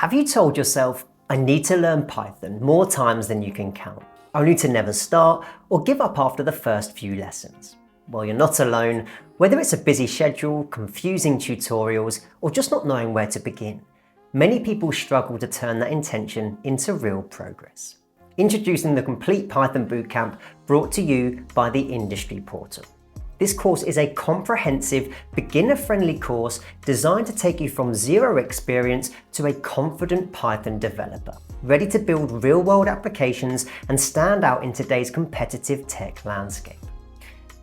Have you told yourself, I need to learn Python more times than you can count, only to never start or give up after the first few lessons? Well, you're not alone. Whether it's a busy schedule, confusing tutorials, or just not knowing where to begin, many people struggle to turn that intention into real progress. Introducing the Complete Python Bootcamp, brought to you by the Industry Portal. This course is a comprehensive, beginner-friendly course designed to take you from zero experience to a confident Python developer, ready to build real-world applications and stand out in today's competitive tech landscape.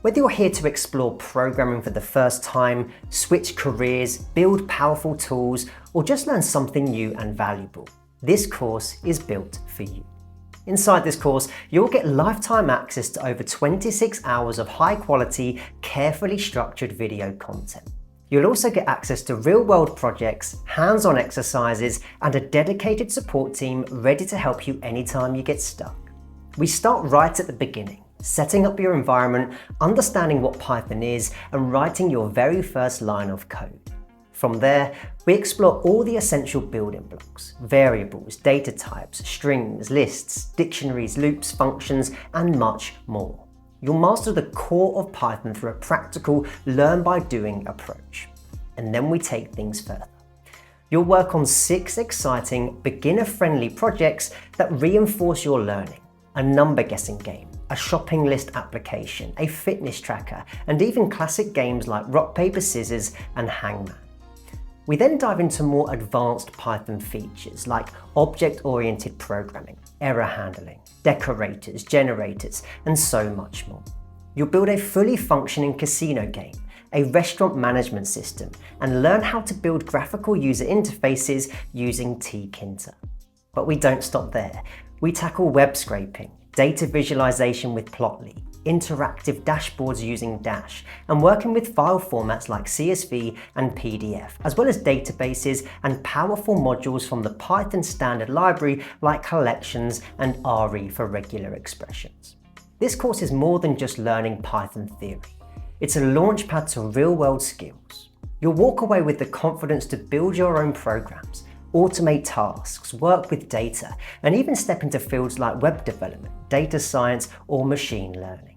Whether you're here to explore programming for the first time, switch careers, build powerful tools, or just learn something new and valuable, this course is built for you. Inside this course, you'll get lifetime access to over 26 hours of high-quality, carefully structured video content. You'll also get access to real-world projects, hands-on exercises, and a dedicated support team ready to help you anytime you get stuck. We start right at the beginning, setting up your environment, understanding what Python is, and writing your very first line of code. From there, we explore all the essential building blocks: variables, data types, strings, lists, dictionaries, loops, functions, and much more. You'll master the core of Python through a practical, learn-by-doing approach. And then we take things further. You'll work on 6 exciting, beginner-friendly projects that reinforce your learning: a number-guessing game, a shopping list application, a fitness tracker, and even classic games like rock, paper, scissors, and hangman. We then dive into more advanced Python features like object-oriented programming, error handling, decorators, generators, and so much more. You'll build a fully functioning casino game, a restaurant management system, and learn how to build graphical user interfaces using tkinter. But we don't stop there. We tackle web scraping, data visualization with Plotly, interactive dashboards using Dash, and working with file formats like CSV and PDF, as well as databases and powerful modules from the Python standard library like collections and RE for regular expressions. This course is more than just learning Python theory. It's a launchpad to real-world skills. You'll walk away with the confidence to build your own programs, automate tasks, work with data, and even step into fields like web development, data science, or machine learning.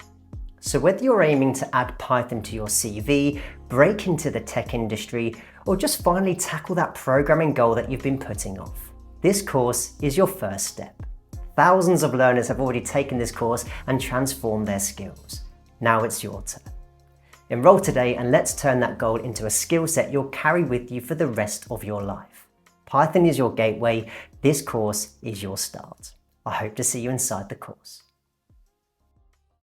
So whether you're aiming to add Python to your CV, break into the tech industry, or just finally tackle that programming goal that you've been putting off, this course is your first step. Thousands of learners have already taken this course and transformed their skills. Now it's your turn. Enroll today and let's turn that goal into a skill set you'll carry with you for the rest of your life. Python is your gateway. This course is your start. I hope to see you inside the course.